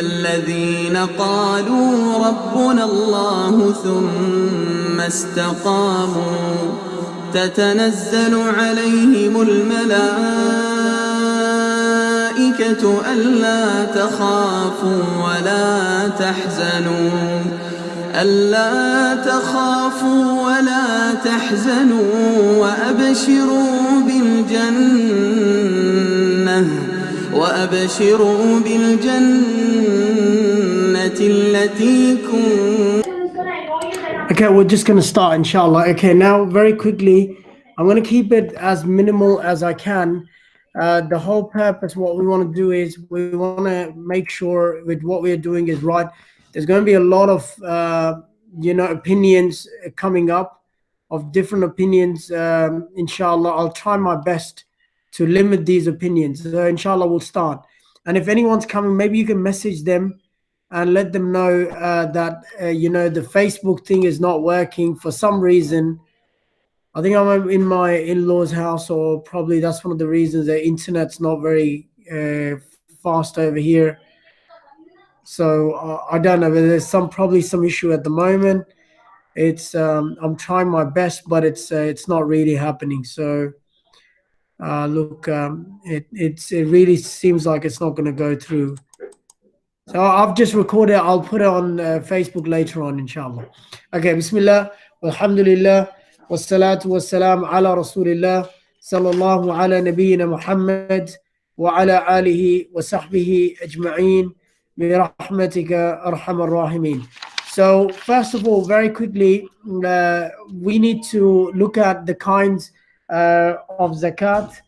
الذين قالوا ربنا الله ثم استقاموا تتنزل عليهم الملائكة ألا تخافوا ولا تحزنوا وأبشروا بالجنة التي كنتم. Okay, we're just going to start, inshallah. Okay, now very quickly, I'm going to keep it as minimal as I can. The whole purpose, what we want to do is we want to make sure with what we're doing is right. There's going to be a lot of, opinions coming up, of different opinions. Inshallah, I'll try my best to limit these opinions. So inshallah, we'll start. And if anyone's coming, maybe you can message them and let them know that the Facebook thing is not working for some reason. I think I'm in my in-laws' house, or probably that's one of the reasons the internet's not very fast over here. So I don't know, but there's probably some issue at the moment. It's I'm trying my best, but it's not really happening. So look, it really seems like it's not going to go through. So I've just recorded. I'll put it on Facebook later on, inshallah. Okay, Bismillah, walhamdulillah, wassalatu wassalam ala Rasulillah, sallallahu ala nabiyyina Muhammad, wa ala alihi wa sahbihi ajma'een, bi rahmatika arhamar rahimin. So first of all, very quickly, we need to look at the kinds of zakat.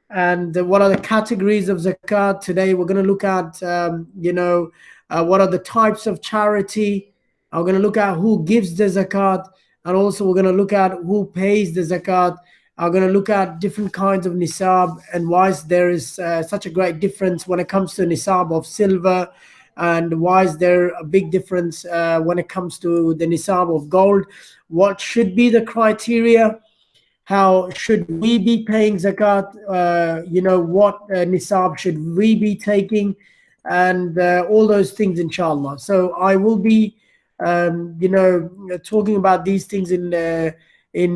And what are the categories of zakat? Today we're going to look at, what are the types of charity. I'm going to look at who gives the zakat, and also we're going to look at who pays the zakat. I'm going to look at different kinds of nisab and why there is such a great difference when it comes to nisab of silver, and why is there a big difference when it comes to the nisab of gold. What should be the criteria? How should we be paying zakat? What nisab should we be taking? And all those things, inshallah. So I will be, talking about these things in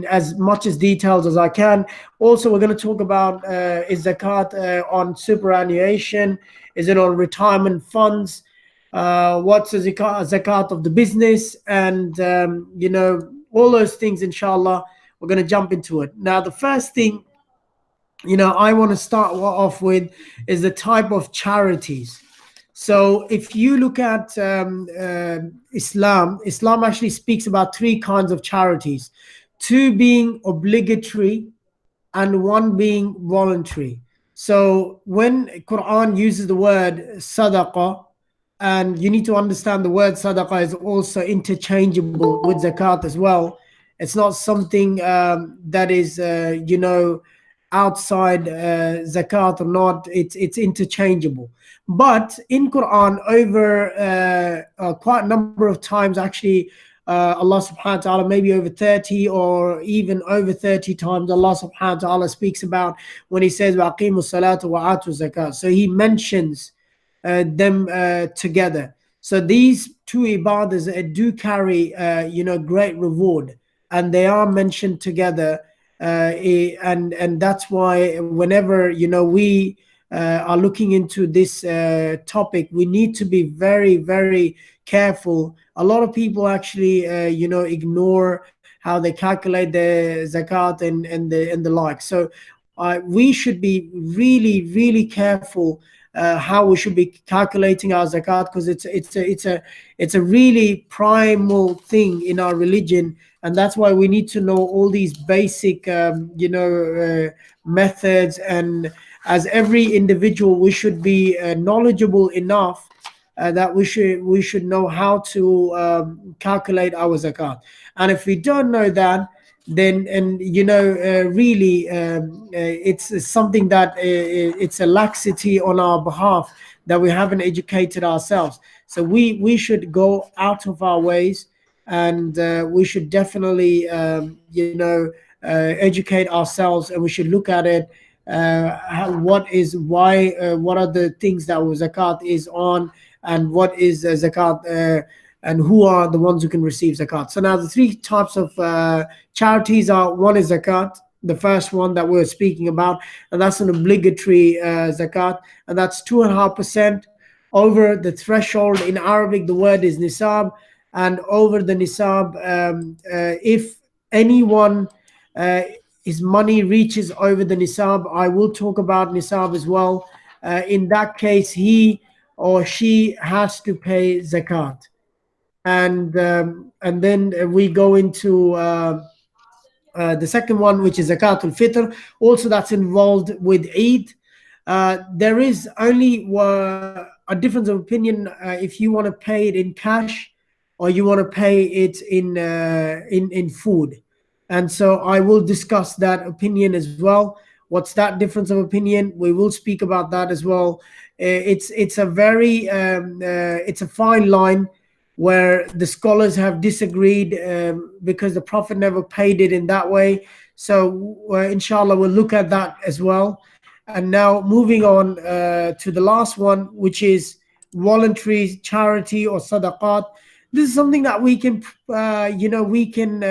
as much as details as I can. Also, we're going to talk about is zakat on superannuation? Is it on retirement funds? What's the zakat of the business? And, all those things, inshallah. We're going to jump into it. Now, the first thing, I want to start off with is the type of charities. So if you look at Islam actually speaks about three kinds of charities, two being obligatory and one being voluntary. So when Quran uses the word sadaqah, and you need to understand the word sadaqah is also interchangeable with zakat as well. It's not something that is, outside zakat or not. It's interchangeable. But in Quran, over quite a number of times, actually, Allah subhanahu wa ta'ala, maybe over 30 or even over 30 times, Allah subhanahu wa ta'ala speaks about when He says, وَأَقِيمُوا الصَّلَاةَ وَآتُوا الزَّكَاةَ. So He mentions them together. So these two ibadahs do carry, great reward. And they are mentioned together, and that's why whenever we are looking into this topic, we need to be very, very careful. A lot of people actually ignore how they calculate the zakat and the like. So we should be really, really careful how we should be calculating our zakat, because it's a really primal thing in our religion. And that's why we need to know all these basic, methods. And as every individual, we should be knowledgeable enough that we should know how to calculate our zakat. And if we don't know that, then really it's something that it's a laxity on our behalf, that we haven't educated ourselves. So we should go out of our ways, and we should definitely educate ourselves, and we should look at it, what are the things that zakat is on, and what is zakat, and who are the ones who can receive zakat. So now the three types of charities are: one is zakat, the first one that we're speaking about, and that's an obligatory zakat, and that's 2.5% over the threshold. In Arabic, the word is nisab, and over the nisab, if anyone his money reaches over the nisab, I will talk about nisab as well. In that case, he or she has to pay zakat, and then we go into the second one, which is zakatul fitr. Also, that's involved with Eid. There is only a difference of opinion if you want to pay it in cash or you want to pay it in food. And so I will discuss that opinion as well. What's that difference of opinion? We will speak about that as well. It's a very it's a fine line where the scholars have disagreed, because the Prophet never paid it in that way. So inshallah, we'll look at that as well. And now moving on to the last one, which is voluntary charity or sadaqat. This is something that we can, we can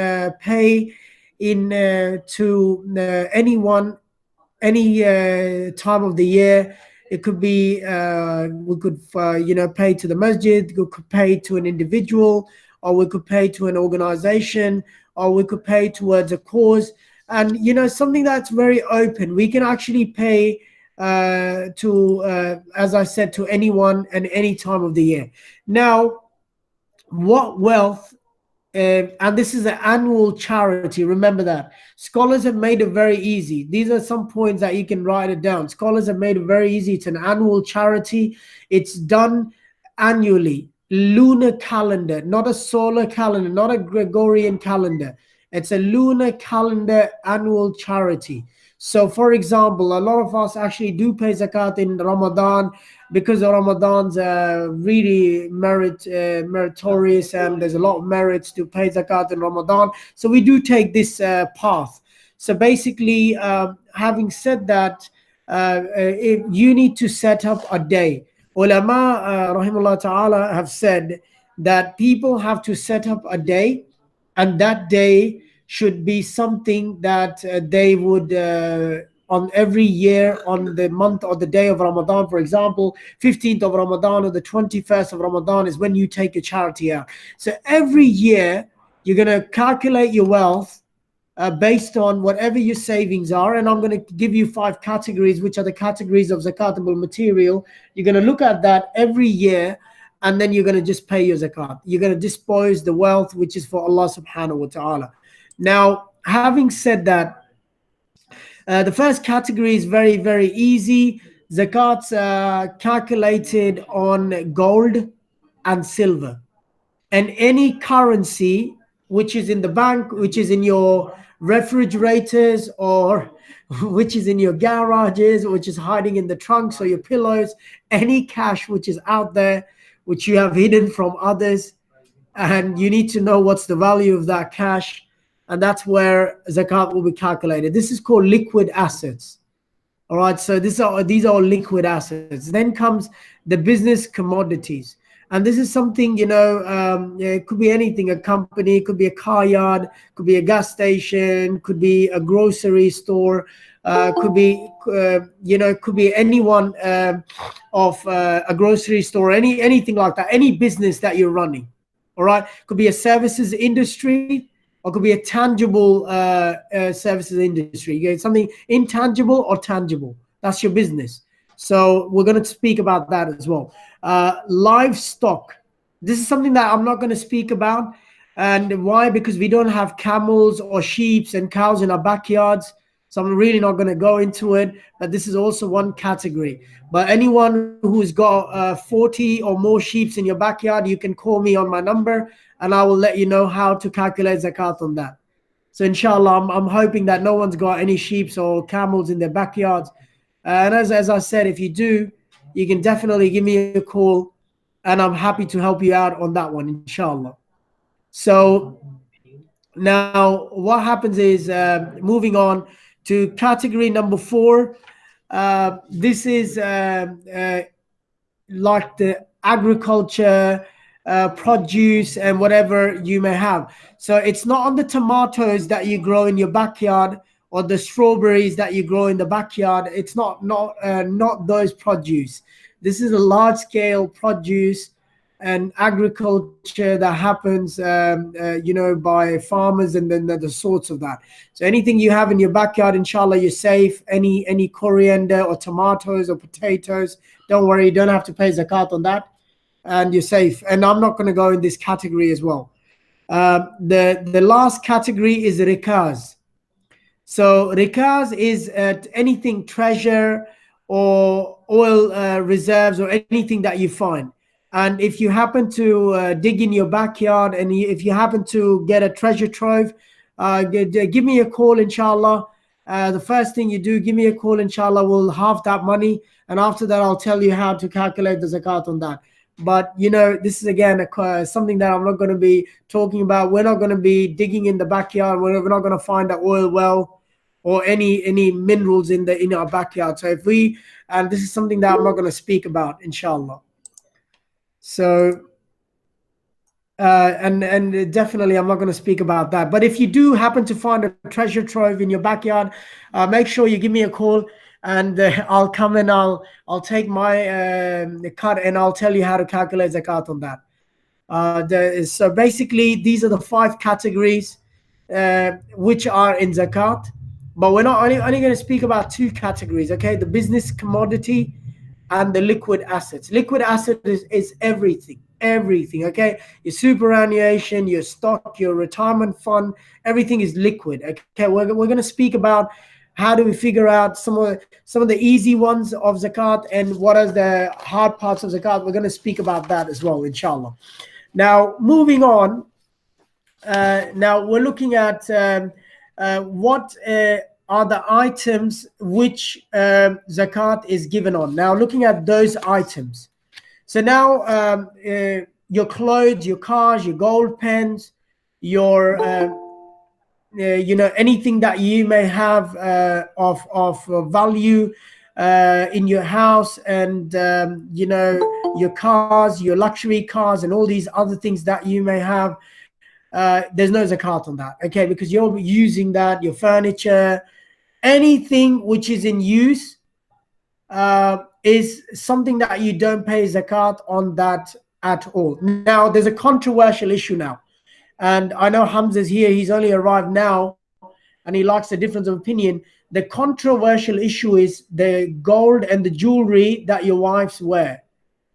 pay in to anyone, any time of the year. It could be we could pay to the masjid, we could pay to an individual, or we could pay to an organization, or we could pay towards a cause. And something that's very open. We can actually pay to as I said, to anyone and any time of the year. Now, what wealth, and this is an annual charity. Remember that. Scholars have made it very easy. These are some points that you can write it down. Scholars have made it very easy. It's an annual charity. It's done annually. Lunar calendar, not a solar calendar, not a Gregorian calendar. It's a lunar calendar annual charity. So, for example, a lot of us actually do pay zakat in Ramadan, because Ramadan's really meritorious, and there's a lot of merits to pay zakat in Ramadan. So we do take this path. So basically, having said that, you need to set up a day. Ulama, rahimahullah ta'ala, have said that people have to set up a day, and that day should be something that they would on every year, on the month or the day of Ramadan, for example, 15th of Ramadan or the 21st of Ramadan is when you take a charity out. So every year you're going to calculate your wealth based on whatever your savings are, and I'm going to give you 5 categories, which are the categories of zakatable material. You're going to look at that every year, and then you're going to just pay your zakat. You're going to dispose the wealth which is for Allah subhanahu wa ta'ala. Now, having said that, the first category is very, very easy. Zakat's calculated on gold and silver, and any currency which is in the bank, which is in your refrigerators, or which is in your garages, which is hiding in the trunks or your pillows, any cash which is out there, which you have hidden from others, and you need to know what's the value of that cash, and that's where zakat will be calculated. This is called liquid assets. All right, so these are liquid assets. Then comes the business commodities, and this is something, it could be anything: a company, it could be a car yard, could be a gas station, could be a grocery store, could be could be anyone of a grocery store, anything like that, any business that you're running. All right, could be a services industry, or could be a tangible services industry. You get something intangible or tangible. That's your business. So we're going to speak about that as well. Livestock. This is something that I'm not going to speak about. And why? Because we don't have camels or sheep and cows in our backyards. So I'm really not going to go into it. But this is also one category. But anyone who's got 40 or more sheep in your backyard, you can call me on my number, and I will let you know how to calculate zakat on that. So inshallah, I'm hoping that no one's got any sheep or camels in their backyards. And as I said, if you do, you can definitely give me a call, and I'm happy to help you out on that one, inshallah. So now what happens is, moving on to category number 4. This is like the agriculture, produce, and whatever you may have. So it's not on the tomatoes that you grow in your backyard or the strawberries that you grow in the backyard. It's not those produce. This is a large scale produce and agriculture that happens, by farmers, and then the sorts of that. So anything you have in your backyard, inshallah, you're safe. Any coriander or tomatoes or potatoes, don't worry, you don't have to pay zakat on that, and you're safe. And I'm not going to go in this category as well. The last category is rikaz. So rikaz is anything treasure or oil reserves or anything that you find. And if you happen to dig in your backyard, and if you happen to get a treasure trove, give me a call, inshallah. The first thing you do, give me a call, inshallah. We'll halve that money, and after that, I'll tell you how to calculate the zakat on that. But this is again something that I'm not going to be talking about. We're not going to be digging in the backyard. We're not going to find an oil well or any minerals in our backyard. So and this is something that I'm not going to speak about, inshallah. So and definitely I'm not going to speak about that. But if you do happen to find a treasure trove in your backyard, make sure you give me a call, and I'll come and I'll take my cut, and I'll tell you how to calculate zakat on that. So basically these are the 5 categories which are in zakat, but we're not only going to speak about 2 categories, okay? The business commodity and the liquid assets. Liquid asset is everything, okay? Your superannuation, your stock, your retirement fund, everything is liquid, okay? We're going to speak about how do we figure out some of the easy ones of zakat, and what are the hard parts of zakat. We're going to speak about that as well, inshallah. Now, moving on, now we're looking at what are the items which zakat is given on. Now, looking at those items. So now your clothes, your cars, your gold pens, your anything that you may have of value in your house, and your cars, your luxury cars, and all these other things that you may have, there's no zakat on that, okay? Because you're using that, your furniture, anything which is in use is something that you don't pay zakat on that at all. Now, there's a controversial issue now, and I know Hamza's here. He's only arrived now, and he likes a difference of opinion. The controversial issue is the gold and the jewelry that your wives wear,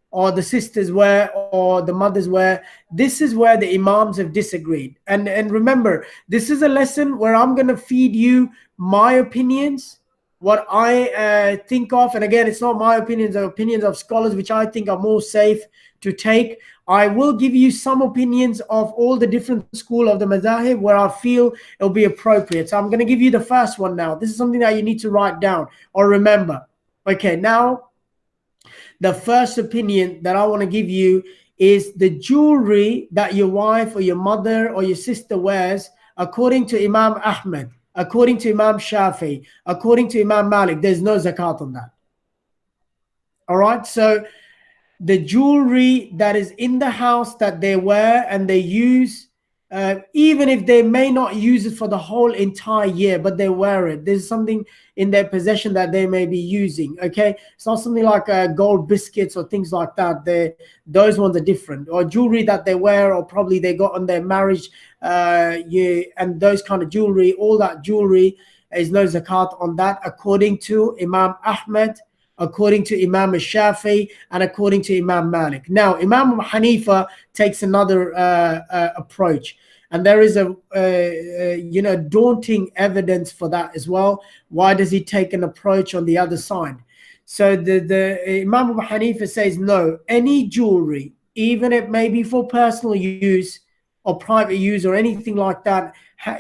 or the sisters wear, or the mothers wear. This is where the imams have disagreed. And remember, this is a lesson where I'm going to feed you my opinions, what I think of. And again, it's not my opinions, the opinions of scholars, which I think are more safe to take. I will give you some opinions of all the different school of the madhahib where I feel it'll be appropriate. So I'm going to give you the first one now. This is something that you need to write down or remember. Okay, now the first opinion that I want to give you is the jewelry that your wife or your mother or your sister wears, according to Imam Ahmed, according to Imam Shafi, according to Imam Malik, there's no zakat on that. All right, so the jewelry that is in the house that they wear and they use, even if they may not use it for the whole entire year, but they wear it, there's something in their possession that they may be using, okay? It's not something like gold biscuits or things like that. Those ones are different. Or jewelry that they wear, or probably they got on their marriage, and those kind of jewelry, all that jewelry is no zakat on that, according to Imam Ahmed, according to Imam Shafi, and according to Imam Malik. Now, Imam Hanifa takes another approach, and there is a daunting evidence for that as well. Why does he take an approach on the other side? So the Imam Hanifa says no, any jewelry, even if it may be for personal use or private use or anything like that,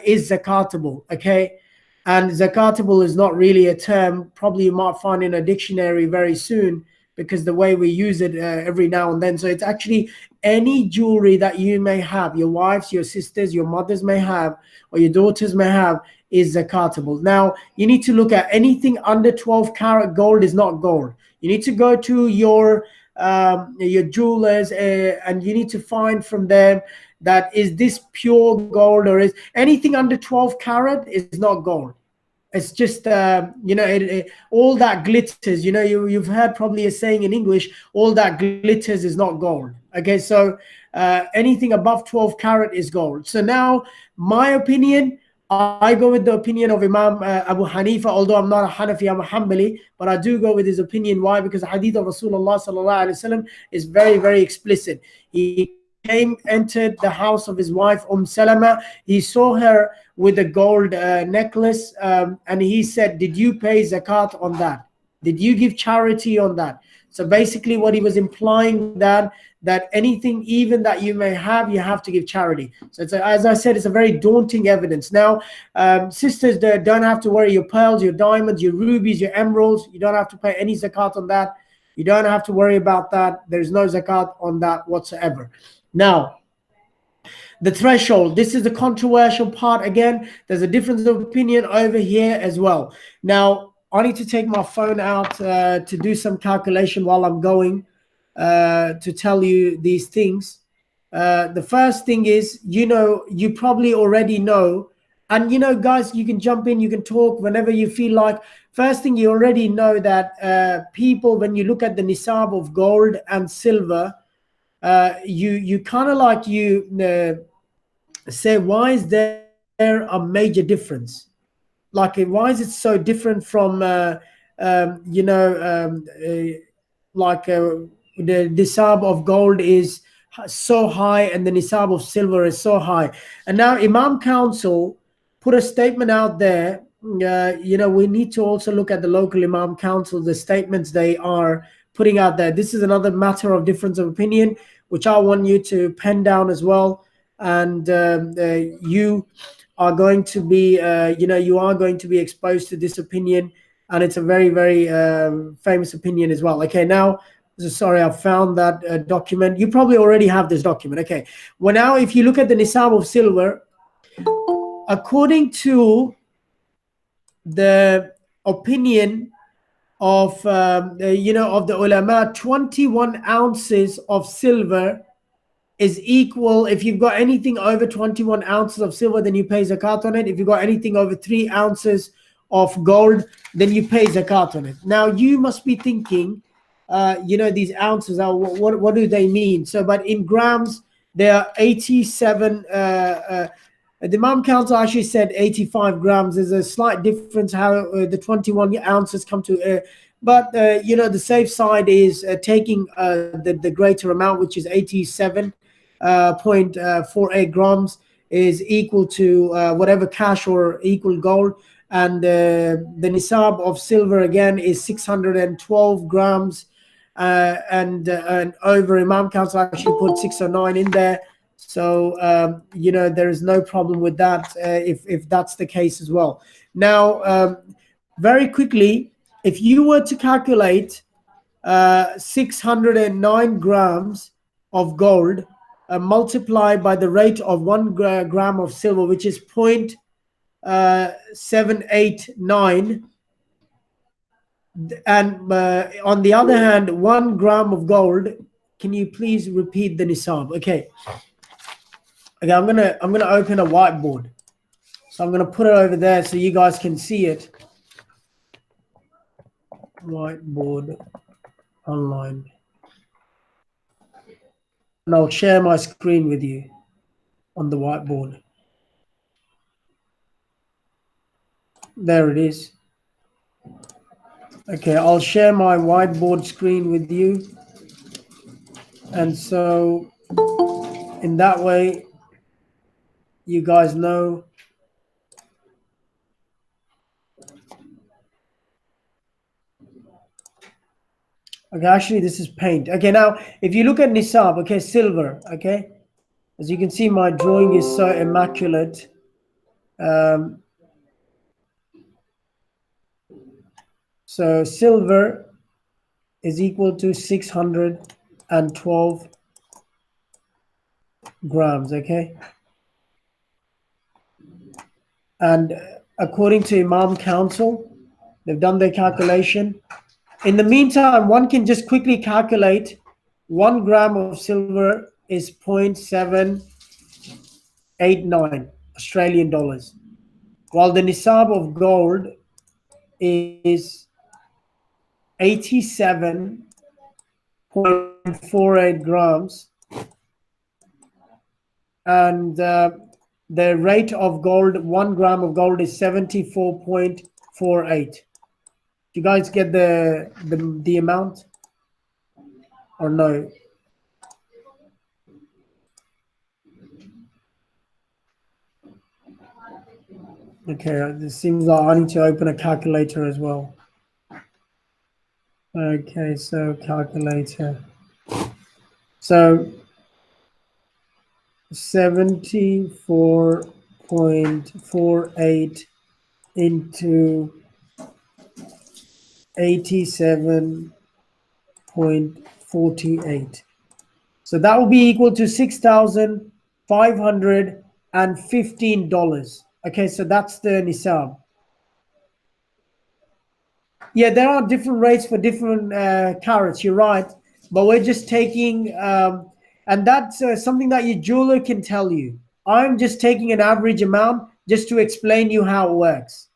is zakatable, okay? And zakatable is not really a term probably you might find in a dictionary very soon, because the way we use it every now and then. So it's actually any jewelry that you may have, your wives, your sisters, your mothers may have, or your daughters may have, is zakatable. Now, you need to look at anything under 12 karat gold is not gold. You need to go to your your jewelers, and you need to find from them that is this pure gold, or is anything under 12 carat is not gold. It's just all that glitters. You've heard probably a saying in English, all that glitters is not gold. Okay, so anything above 12 carat is gold. So now, my opinion, I go with the opinion of Imam Abu Hanifa, although I'm not a Hanafi, I'm a Hanbali, but I do go with his opinion. Why? Because the hadith of Rasulullah sallallahu alaihi wasallam is very, very explicit. He entered the house of his wife Salama. He saw her with a gold necklace, and he said, did you pay zakat on that? Did you give charity on that? So basically what he was implying, that anything even that you may have, you have to give charity. So as I said, it's a very daunting evidence. Now, sisters, don't have to worry. Your pearls, your diamonds, your rubies, your emeralds, you don't have to pay any zakat on that. You don't have to worry about that. There's no zakat on that whatsoever. Now, the threshold, this is the controversial part. Again, there's a difference of opinion over here as well. Now, I need to take my phone out to do some calculation while I'm going to tell you these things. The first thing is, you probably already know, and guys, you can jump in, you can talk whenever you feel like. First thing, you already know that people, when you look at the nisab of gold and silver, you kind of like say, why is there a major difference? Like, why is it so different from the nisab of gold is so high and the nisab of silver is so high? And now Imam Council put a statement out there. We need to also look at the local Imam Council, the statements they are putting out there. This is another matter of difference of opinion, which I want you to pen down as well. And you are going to be exposed to this opinion, and it's a very, very famous opinion as well. Okay, now, sorry, I found that document. You probably already have this document. Okay, well, now if you look at the nisab of silver, according to the opinion of of the ulama, 21 ounces of silver is equal. If you've got anything over 21 ounces of silver, then you pay zakat on it. If you've got anything over 3 ounces of gold, then you pay zakat on it. Now, you must be thinking, these ounces are, what do they mean? So, but in grams, they are 87. The Imam Council actually said 85 grams. There's a slight difference how the 21 ounces come to. But the safe side is taking the greater amount, which is 87.48 grams, is equal to whatever cash or equal gold. And the nisab of silver again is 612 grams, and over. Imam Council actually put 609 in there. So there is no problem with that if that's the case as well. Now, very quickly, if you were to calculate 609 grams of gold multiplied by the rate of 1 gram of silver, which is 0.789, and on the other hand, 1 gram of gold, can you please repeat the nisab? Okay, I'm gonna open a whiteboard, so I'm gonna put it over there so you guys can see it. Whiteboard online, and I'll share my screen with you on the whiteboard. There it is. Okay, I'll share my whiteboard screen with you, and so in that way you guys know. Okay, actually this is paint. Okay, now if you look at nisab, okay, silver, okay, as you can see, my drawing is so immaculate. So silver is equal to 612 grams, okay? And according to Imam Council, they've done their calculation. In the meantime, one can just quickly calculate 1 gram of silver is 0.789 Australian dollars, while the nisab of gold is 87.48 grams, and the rate of gold, 1 gram of gold is 74.48. You guys get the amount or no? Okay, it seems like I need to open a calculator as well. Okay, so calculator. So 74.48 into 87.48. So that will be equal to $6,515. Okay, so that's the nisab. Yeah, there are different rates for different carats, you're right. But we're just taking, and that's something that your jeweler can tell you. I'm just taking an average amount just to explain you how it works.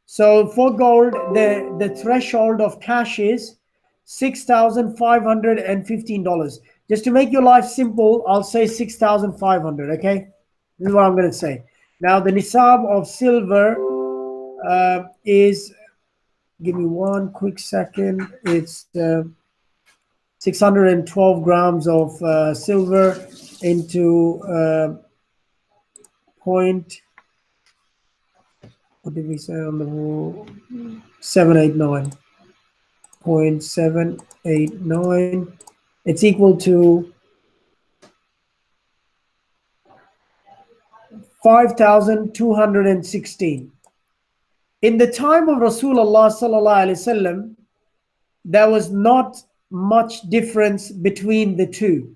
So for gold, the threshold of cash is $6,515. Just to make your life simple, I'll say 6,500. Okay, this is what I'm going to say. Now the nisab of silver is, give me one quick second. It's 612 grams of silver into point. What did we say on the wall? 789. 0.789. It's equal to 5,216. In the time of Rasulullah sallallahu alaihi wasallam, there was not much difference between the two.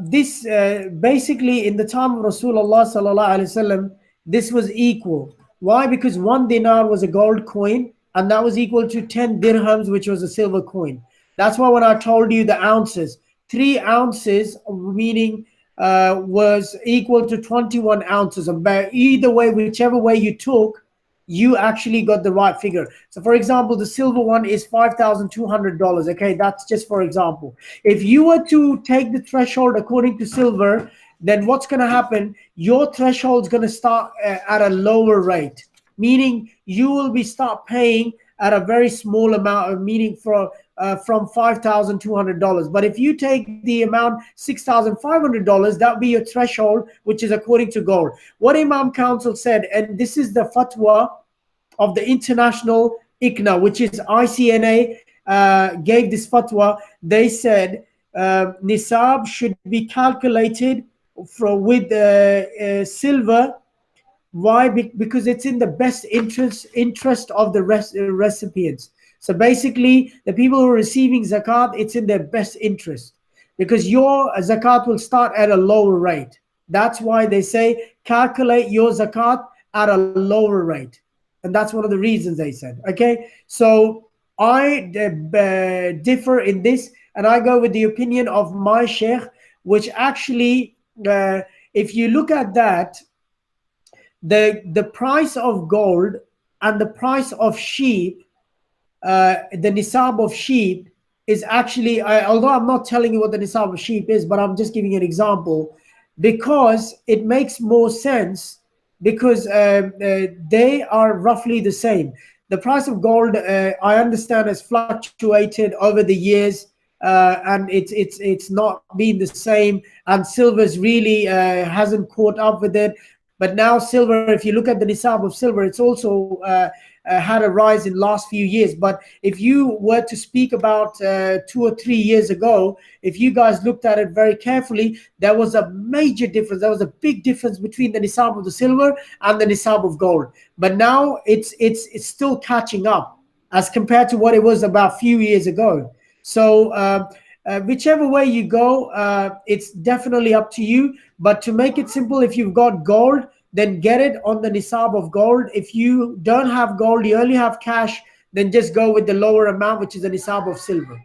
This basically in the time of Rasulullah sallallahu alaihi wasallam, this was equal. Why? Because 1 dinar was a gold coin, and that was equal to 10 dirhams, which was a silver coin. That's why when I told you the ounces, 3 ounces, meaning was equal to 21 ounces. But either way, whichever way you took, you actually got the right figure. So for example, the silver one is $5,200. Okay, that's just for example. If you were to take the threshold according to silver, then what's going to happen? Your threshold is going to start at a lower rate, meaning you will be start paying at a very small amount of, meaning from $5,200. But if you take the amount $6,500, that will be your threshold, which is according to gold. What Imam Council said, and this is the fatwa of the International ICNA, which is ICNA, gave this fatwa. They said nisab should be calculated with silver. Why? Because it's in the best interest of the recipients. So basically, the people who are receiving zakat, it's in their best interest, because your zakat will start at a lower rate. That's why they say calculate your zakat at a lower rate, and that's one of the reasons they said. Okay, so I differ in this, and I go with the opinion of my sheikh, which actually, if you look at that, the price of gold and the price of sheep, the nisab of sheep is actually, although I'm not telling you what the nisab of sheep is, but I'm just giving you an example, because it makes more sense, because they are roughly the same. The price of gold, I understand, has fluctuated over the years, and it's not been the same, and silver's really hasn't caught up with it. But now silver, if you look at the nisab of silver, it's also had a rise in last few years. But if you were to speak about 2 or 3 years ago, if you guys looked at it very carefully, there was a major difference. There was a big difference between the nisab of the silver and the nisab of gold. But now it's still catching up as compared to what it was about a few years ago. So whichever way you go, it's definitely up to you. But to make it simple, if you've got gold, then get it on the nisab of gold. If you don't have gold, you only have cash, then just go with the lower amount, which is the nisab of silver.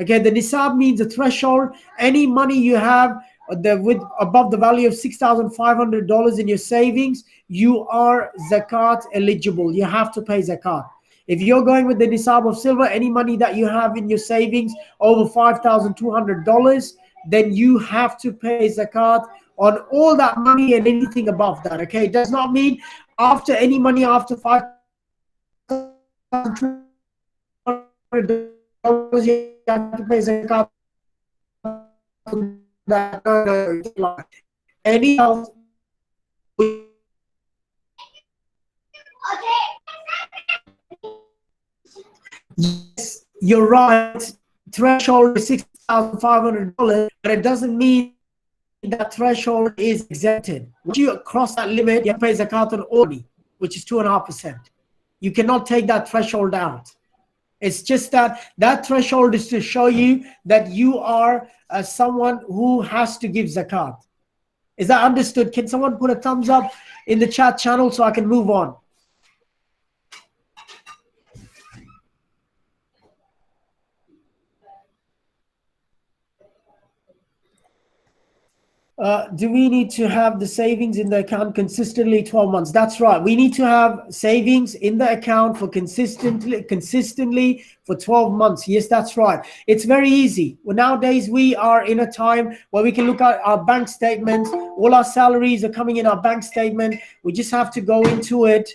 Okay, the nisab means a threshold. Any money you have with above the value of $6,500 in your savings, you are zakat eligible. You have to pay zakat. If you're going with the nisab of silver, any money that you have in your savings over $5,200, then you have to pay zakat on all that money and anything above that. Okay, it does not mean after any money after $5,200 you have to pay zakat that. No, any else. Yes, you're right. Threshold is $6,500, but it doesn't mean that threshold is exempted. Once you cross that limit, you have to pay zakat on all money, which is 2.5%. You cannot take that threshold out. It's just that threshold is to show you that you are someone who has to give zakat. Is that understood? Can someone put a thumbs up in the chat channel so I can move on? Do we need to have the savings in the account consistently 12 months? That's right. We need to have savings in the account for consistently for 12 months. Yes, that's right. It's very easy. Well, nowadays we are in a time where we can look at our bank statements. All our salaries are coming in our bank statement. We just have to go into it.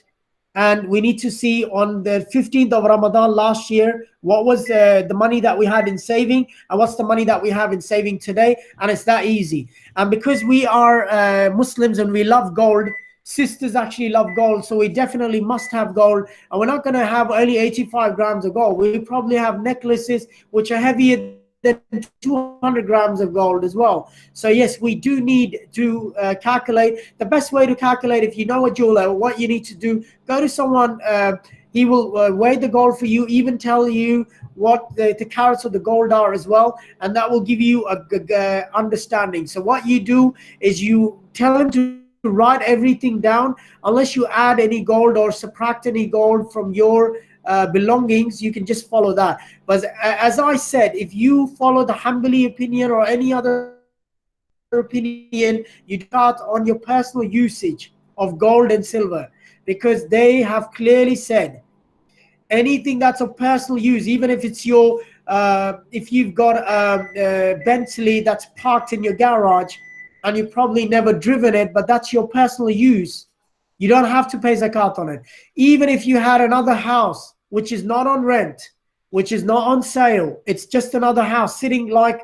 And we need to see on the 15th of Ramadan last year, what was the money that we had in saving and what's the money that we have in saving today. And it's that easy. And because we are Muslims and we love gold, sisters actually love gold, so we definitely must have gold. And we're not going to have only 85 grams of gold. We probably have necklaces which are heavier than 200 grams of gold as well. So yes, we do need to calculate. The best way to calculate, if you know a jeweler, what you need to do, go to someone, he will weigh the gold for you, even tell you what the carats of the gold are as well, and that will give you a good understanding. So what you do is you tell him to write everything down. Unless you add any gold or subtract any gold from your belongings, you can just follow that. But as I said, if you follow the Hanbali opinion or any other opinion, you start on your personal usage of gold and silver, because they have clearly said anything that's of personal use, even if it's your if you've got a Bentley that's parked in your garage and you've probably never driven it, but that's your personal use, you don't have to pay zakat on it. Even if you had another house which is not on rent, which is not on sale, it's just another house sitting like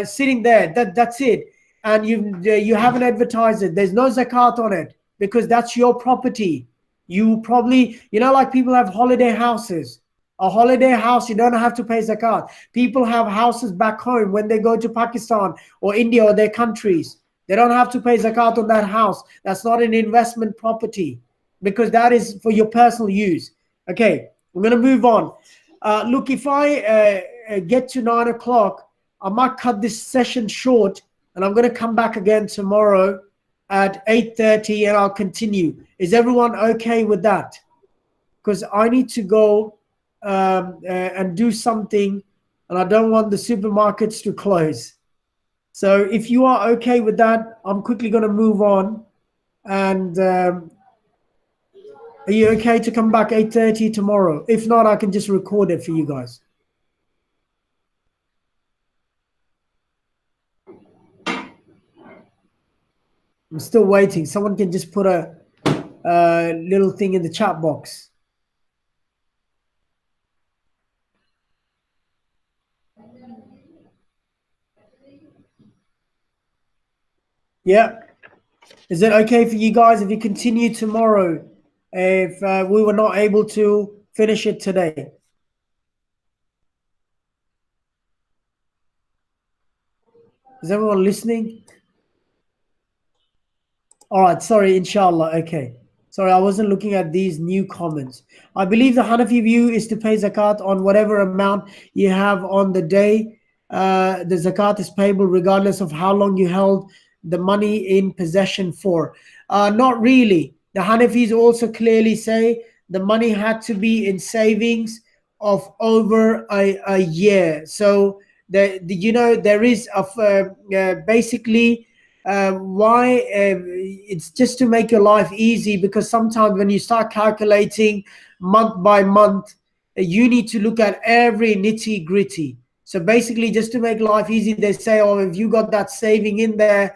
sitting there, that's it, and you haven't advertised it, there's no zakat on it because that's your property. You probably, like people have holiday houses. A holiday house, you don't have to pay zakat. People have houses back home when they go to Pakistan or India or their countries. They don't have to pay zakat on that house. That's not an investment property because that is for your personal use. Okay, I'm going to move on. Look, if I get to 9 o'clock, I might cut this session short and I'm going to come back again tomorrow at 8:30 and I'll continue. Is everyone okay with that? Because I need to go and do something and I don't want the supermarkets to close. So if you are okay with that, I'm quickly going to move on. And are you okay to come back 8:30 tomorrow? If not, I can just record it for you guys. I'm still waiting. Someone can just put a little thing in the chat box. Yeah. Is it okay for you guys if you continue tomorrow if we were not able to finish it today? Is everyone listening? All right, sorry, inshallah. Okay. Sorry, I wasn't looking at these new comments. I believe the Hanafi view is to pay zakat on whatever amount you have on the day. The zakat is payable regardless of how long you held the money in possession for. Not really. The Hanafis also clearly say the money had to be in savings of over a year. So there is basically why it's just to make your life easy, because sometimes when you start calculating month by month, you need to look at every nitty gritty. So basically, just to make life easy, they say, oh, if you got that saving in there,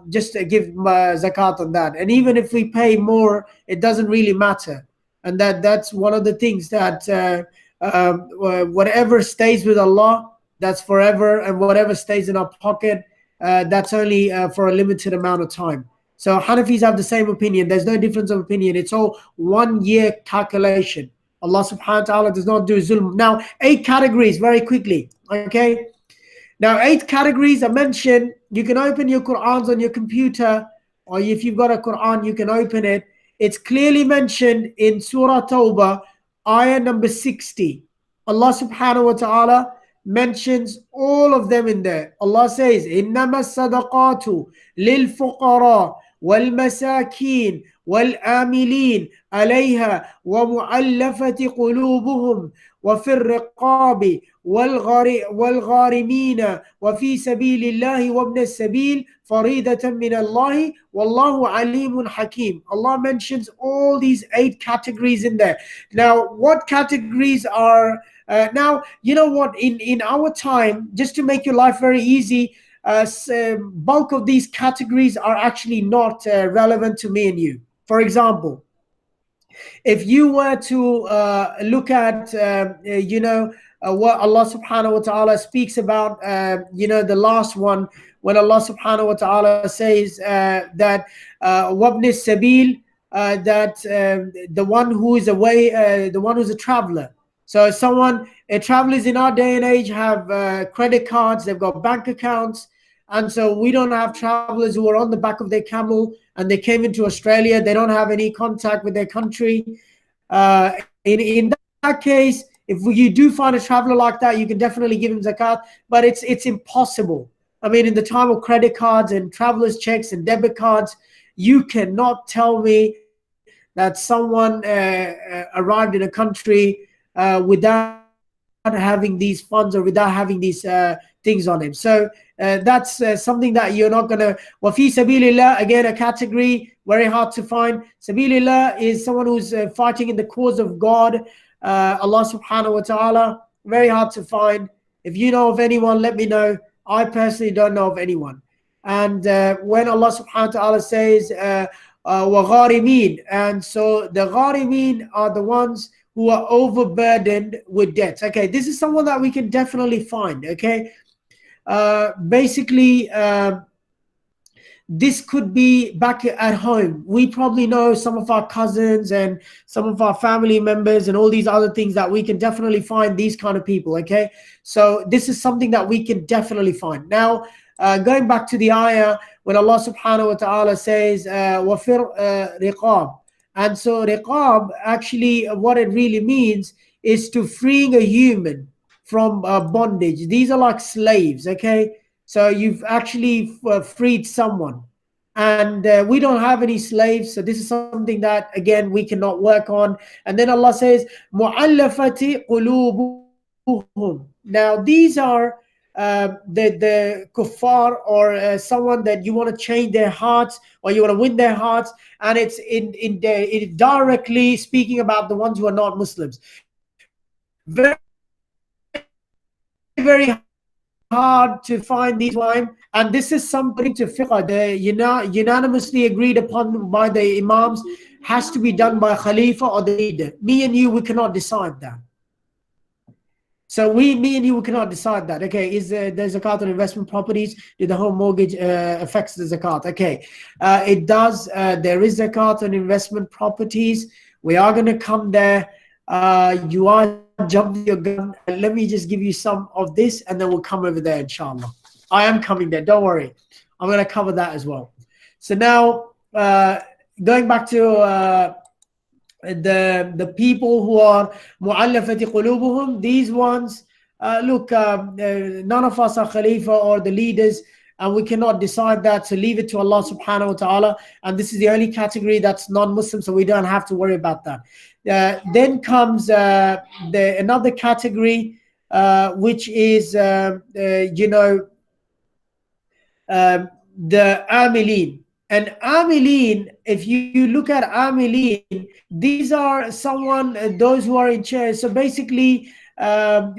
just give zakat on that. And even if we pay more, it doesn't really matter. And that's one of the things that whatever stays with Allah, that's forever, and whatever stays in our pocket, that's only for a limited amount of time. So Hanafis have the same opinion. There's no difference of opinion. It's all 1 year calculation. Allah subhanahu wa ta'ala does not do zulm. Now, 8 categories very quickly. Okay. Now, 8 categories are mentioned. You can open your Qur'ans on your computer, or if you've got a Qur'an, you can open it. It's clearly mentioned in Surah Tawbah, ayah number 60. Allah subhanahu wa ta'ala mentions all of them in there. Allah says, إِنَّمَا الصَّدَقَاتُ لِلْفُقَرَاءِ وَالْمَسَاكِينِ وَالْآمِلِينَ عَلَيْهَا وَمُعَلَّفَةِ قُلُوبُهُمْ وفي الرقاب والغارمين وفي سبيل الله وابن السبيل فريدة من الله والله عليم حكيم. Allah mentions all these 8 categories in there. Now, what categories are now, you know what, in our time, just to make your life very easy, bulk of these categories are actually not relevant to me and you. For example, if you were to look at what Allah subhanahu wa ta'ala speaks about, the last one, when Allah subhanahu wa ta'ala says that wabn sabil, that the one who is away, the one who's a traveler. So travelers in our day and age have credit cards, they've got bank accounts, and so we don't have travelers who are on the back of their camel and they came into Australia. They don't have any contact with their country. In that case, if you do find a traveler like that, you can definitely give him zakat, but it's impossible. I mean, in the time of credit cards and travelers checks and debit cards, you cannot tell me that someone arrived in a country without having these funds or without having these things on him. So that's something that you're not gonna. Wafi sabilillah, again, a category very hard to find. Sabilillah is someone who's fighting in the cause of God, Allah subhanahu wa ta'ala. Very hard to find. If you know of anyone, let me know. I personally don't know of anyone. And when Allah subhanahu wa ta'ala says وَغَارِمِينَ, and so the gharimeen are the ones who are overburdened with debts. Okay, this is someone that we can definitely find. Okay, basically this could be back at home. We probably know some of our cousins and some of our family members and all these other things that we can definitely find these kind of people. Okay, so this is something that we can definitely find. Now, going back to the ayah, when Allah subhanahu wa ta'ala says وَفِرْ riqab, and so riqab, actually what it really means is to freeing a human from bondage. These are like slaves. Okay, so you've actually freed someone, and we don't have any slaves, so this is something that again we cannot work on. And then Allah says mu'allafati qulubuhum. Now these are the kuffar, or someone that you want to change their hearts or you want to win their hearts, and it's in directly speaking about the ones who are not Muslims. Very, very hard to find these ones, and this is something to fiqh. They unanimously agreed upon by the imams, has to be done by Khalifa or the leader. Me and you, we cannot decide that. So me and you, we cannot decide that. Okay, is there zakat on investment properties? Did the home mortgage affects the zakat? Okay, it does. There is zakat on investment properties. We are going to come there. You are jumping your gun. Let me just give you some of this, and then we'll come over there, inshallah. I am coming there. Don't worry. I'm going to cover that as well. So now, going back to the people who are mu'allafati qulubuhum, these ones, look, none of us are Khalifa or the leaders, and we cannot decide that, so leave it to Allah subhanahu wa ta'ala. And this is the only category that's non-Muslim, so we don't have to worry about that. Then comes another category, which is the amilin. And amilin, if you look at amilin, these are someone, those who are in charge. So basically,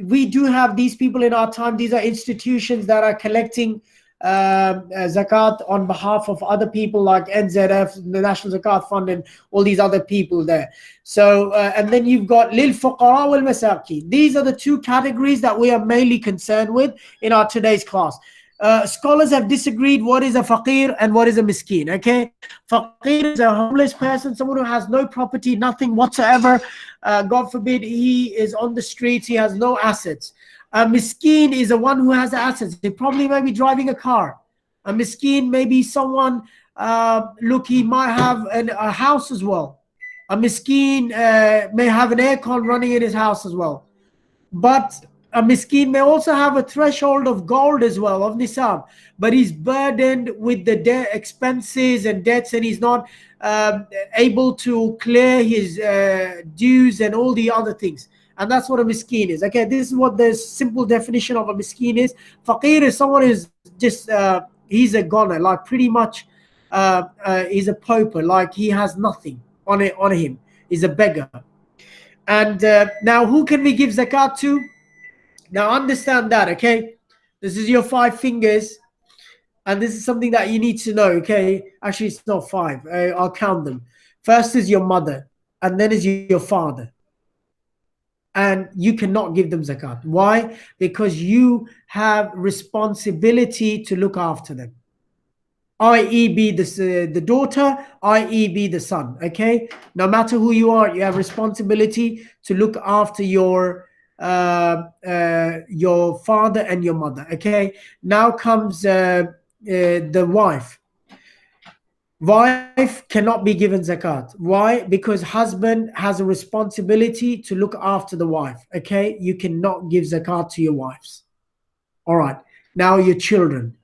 we do have these people in our time. These are institutions that are collecting zakat on behalf of other people like NZF, the National Zakat Fund, and all these other people there. So and then you've got lil fuqara wal masaki. These are the two categories that we are mainly concerned with in our today's class. Scholars have disagreed what is a faqir and what is a miskin. Okay, faqir is a homeless person, someone who has no property, nothing whatsoever. God forbid, he is on the streets, he has no assets. A miskin is a one who has assets. He probably may be driving a car. A miskin may be someone, look, he might have a house as well. A miskin may have an aircon running in his house as well. But a miskin may also have a threshold of gold as well, of nisab, but he's burdened with the expenses and debts, and he's not able to clear his dues and all the other things. And that's what a miskin is. Okay, this is what the simple definition of a miskin is. Faqir is someone who's just, he's a goner, like pretty much he's a pauper, like he has nothing on him. He's a beggar. And now who can we give zakat to? Now understand that, okay? This is your 5 fingers, and this is something that you need to know, okay? Actually, it's not 5. I'll count them. First is your mother, and then is your father. And you cannot give them zakat. Why? Because you have responsibility to look after them. I.e. be the daughter, I.e. be the son, okay? No matter who you are, you have responsibility to look after your father and your mother, okay? Now comes the wife. Wife cannot be given zakat. Why? Because husband has a responsibility to look after the wife, okay? You cannot give zakat to your wives. All right. Now your children,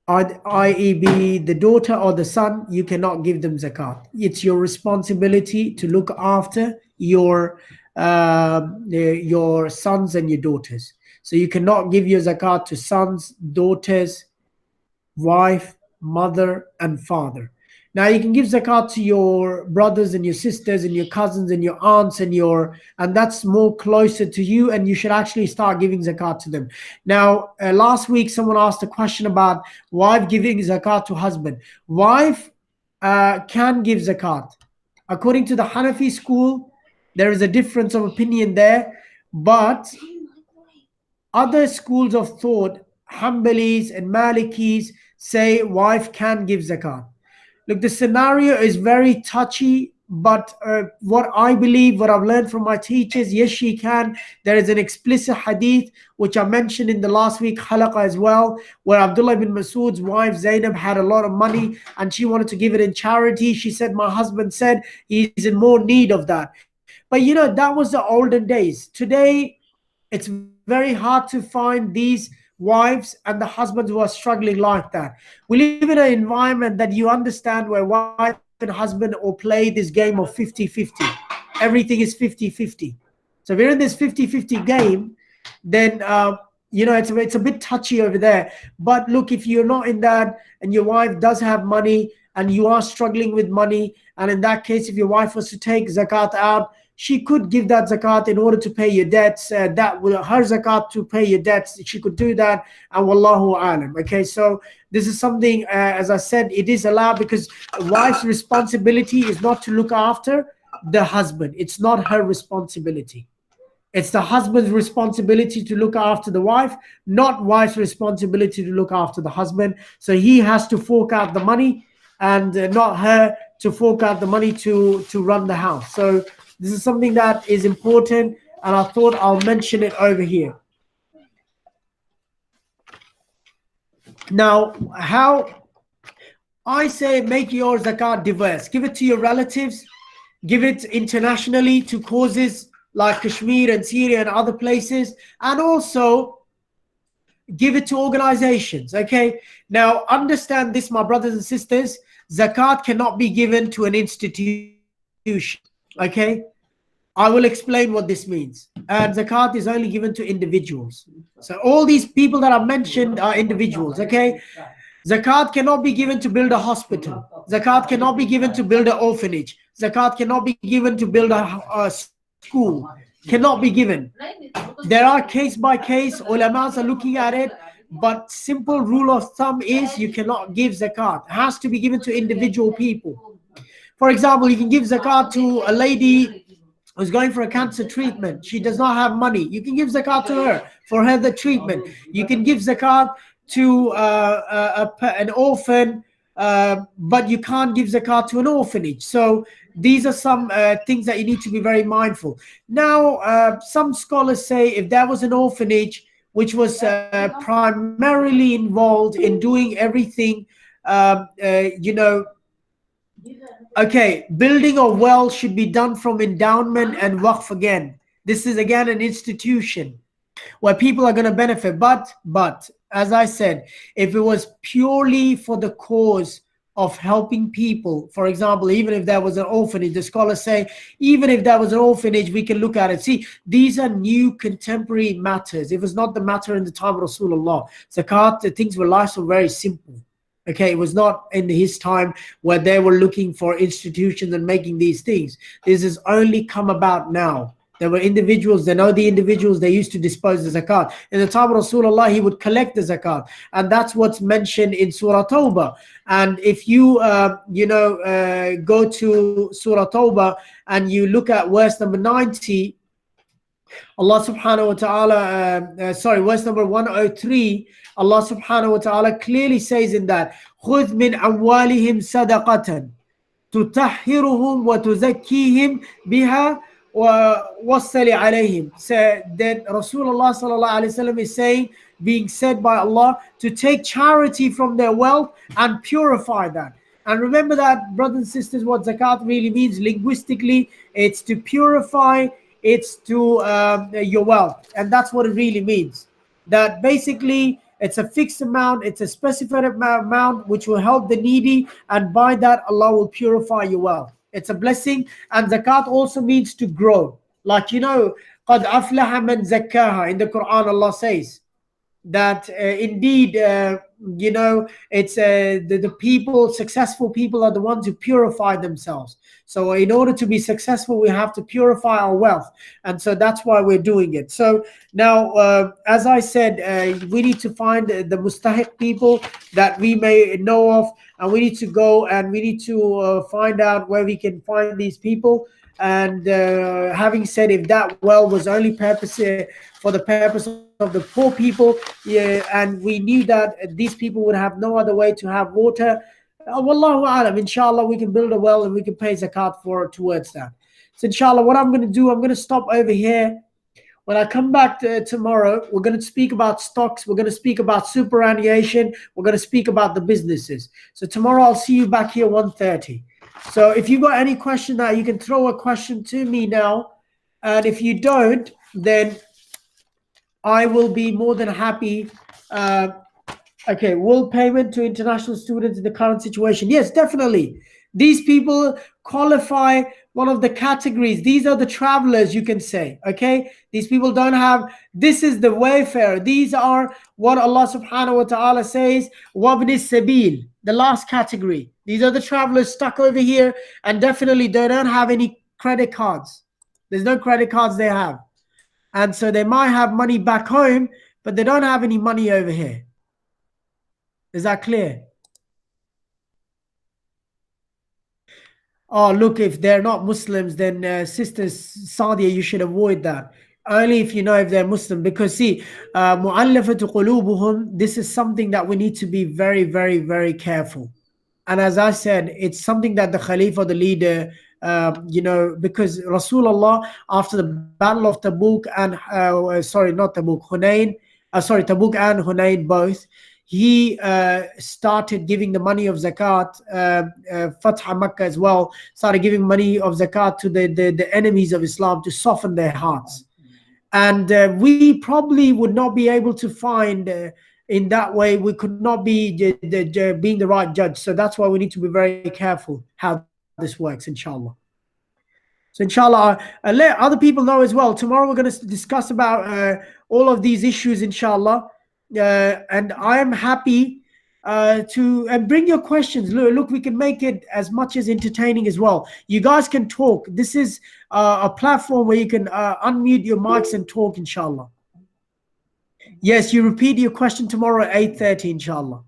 i.e. be the daughter or the son, you cannot give them zakat. It's your responsibility to look after your sons and your daughters. So you cannot give your zakat to sons, daughters, wife, mother, and father. Now you can give zakat to your brothers and your sisters and your cousins and your aunts and that's more closer to you, and you should actually start giving zakat to them. Now last week someone asked a question about wife giving zakat to husband. Wife can give zakat. According to the Hanafi school, there is a difference of opinion there, but other schools of thought, Hanbalis and Malikis, say wife can give zakat. Look, the scenario is very touchy, but what I believe, what I've learned from my teachers, yes, she can. There is an explicit hadith, which I mentioned in the last week halaqah as well, where Abdullah bin Mas'ud's wife Zainab had a lot of money and she wanted to give it in charity. She said, my husband said he's in more need of that. But you know, that was the olden days. Today, it's very hard to find these wives and the husbands who are struggling like that. We live in an environment that you understand where wife and husband all play this game of 50-50. Everything is 50-50. So if you're in this 50-50 game, then you know, it's a bit touchy over there. But look, if you're not in that and your wife does have money and you are struggling with money, and in that case, if your wife was to take zakat out, she could give that zakat in order to pay your debts. That will her zakat to pay your debts. She could do that, and wallahu alam. Okay, so this is something, as I said, it is allowed because a wife's responsibility is not to look after the husband. It's not her responsibility. It's the husband's responsibility to look after the wife, not wife's responsibility to look after the husband. So he has to fork out the money, and not her to fork out the money to run the house. So this is something that is important, and I thought I'll mention it over here. Now, how I say make your zakat diverse. Give it to your relatives. Give it internationally to causes like Kashmir and Syria and other places. And also give it to organizations, okay? Now, understand this, my brothers and sisters. Zakat cannot be given to an institution. Okay, I will explain what this means. And zakat is only given to individuals. So all these people that I've mentioned are individuals. Okay, zakat cannot be given to build a hospital. Zakat cannot be given to build an orphanage. Zakat cannot be given to build a school. Cannot be given. There are case by case. Ulamas are looking at it. But simple rule of thumb is you cannot give zakat. It has to be given to individual people. For example, you can give zakat to a lady who's going for a cancer treatment. She does not have money. You can give zakat to her for her the treatment. You can give zakat to an orphan, but you can't give zakat to an orphanage. So these are some things that you need to be very mindful. Now, some scholars say if there was an orphanage which was primarily involved in doing everything, you know, okay, building a well should be done from endowment and waqf again. This is again an institution where people are going to benefit. But as I said, if it was purely for the cause of helping people, for example, even if there was an orphanage, the scholars say, even if there was an orphanage, we can look at it. See, these are new contemporary matters. It was not the matter in the time of Rasulullah. Zakat, the things were life were very simple. Okay, it was not in his time where they were looking for institutions and making these things. This has only come about now. There were individuals, they know the individuals, they used to dispose the zakat. In the time of Rasulullah, he would collect the zakat. And that's what's mentioned in Surah Tawbah. And if you, go to Surah Tawbah and you look at verse number 90, Allah subhanahu wa ta'ala, verse number 103, Allah subhanahu wa ta'ala clearly says in that, خُذْ مِنْ أَمْوَالِهِمْ صَدَقَةً تُطَهِّرُهُمْ وَتُزَكِّيهِمْ بِهَا وَوَصَّلِ عَلَيْهِمْ. So then Rasulullah sallallahu alayhi wa sallam is saying, being said by Allah, to take charity from their wealth and purify that. And remember that, brothers and sisters, what zakat really means linguistically, it's to purify, it's to your wealth. And that's what it really means. That basically it's a fixed amount, it's a specified amount which will help the needy, and by that Allah will purify your wealth. It's a blessing. And zakat also means to grow. Like, قَدْ أَفْلَحَ مَنْ زَكَّاهَا. In the Quran, Allah says that indeed, it's the people, successful people are the ones who purify themselves. So in order to be successful, we have to purify our wealth. And so that's why we're doing it. So now, as I said, we need to find the mustahiq people that we may know of, and we need to go and we need to find out where we can find these people. And having said, if that well was only for the purpose of the poor people, and we knew that these people would have no other way to have water, wallahu alam, inshallah, we can build a well and we can pay zakat towards that. So inshallah, what I'm going to do, I'm going to stop over here. When I come back tomorrow, we're going to speak about stocks, we're going to speak about superannuation, we're going to speak about the businesses. So tomorrow I'll see you back here 1:30. So if you got any question now, you can throw a question to me now. And if you don't, then I will be more than happy. Okay, will payment to international students in the current situation? Yes, definitely. These people qualify one of the categories. These are the travelers, you can say. Okay, these people don't have, this is the wayfarer. These are what Allah subhanahu wa ta'ala says, wabni sabil, the last category. These are the travelers stuck over here, and definitely they don't have any credit cards. There's no credit cards they have. And so they might have money back home, but they don't have any money over here. Is that clear? Oh, look, if they're not Muslims, then sisters, Sadia, you should avoid that. Only if you know if they're Muslim. Because see, mu'allafatu qulubuhum, this is something that we need to be very, very, very careful. And as I said, it's something that the Khalifa, the leader, because Rasulullah, after the Battle of Tabuk and, not Tabuk, Hunain, Tabuk and Hunain both, he started giving the money of zakat, Fatah Makkah as well, started giving money of zakat to the enemies of Islam to soften their hearts. And we probably would not be able to find, in that way, we could not be being the right judge. So that's why we need to be very careful how this works, inshallah. So inshallah, let other people know as well. Tomorrow we're going to discuss about all of these issues, inshallah. And I am happy to and bring your questions. Look, we can make it as much as entertaining as well. You guys can talk. This is a platform where you can unmute your mics and talk, inshallah. Yes, you repeat your question tomorrow at 8:30, inshallah.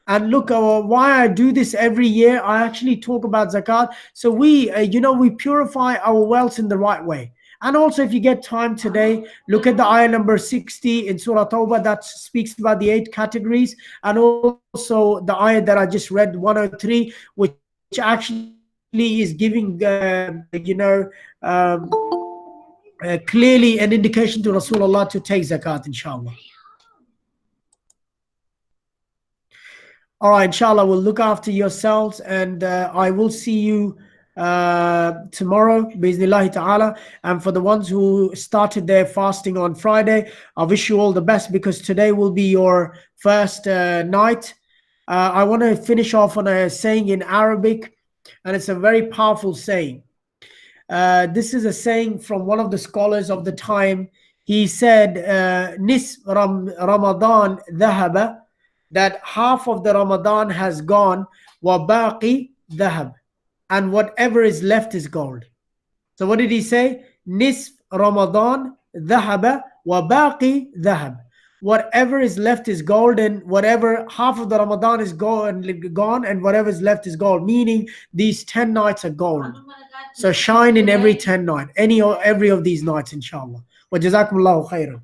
And look, why I do this every year, I actually talk about zakat. So we, we purify our wealth in the right way. And also, if you get time today, look at the ayah number 60 in Surah Tawbah that speaks about the 8 categories. And also the ayah that I just read, 103, which actually is giving, clearly an indication to Rasulullah to take zakat, inshallah. All right, inshallah, we'll look after yourselves, and I will see you tomorrow, bi'iznillahi ta'ala. And for the ones who started their fasting on Friday, I wish you all the best, because today will be your first night. I want to finish off on a saying in Arabic, and it's a very powerful saying. This is a saying from one of the scholars of the time. He said, Nis Ramadan dhahaba, that half of the Ramadan has gone, wa baqi dhahab, and whatever is left is gold. So what did he say? Nisf Ramadan dhahaba wa baqi dhahab. Whatever is left is gold, and whatever half of the Ramadan is gone, and whatever is left is gold. Meaning these 10 nights are gold. So shine in every 10 nights, any or every of these nights, inshallah. Wa jazakumullahu khairan.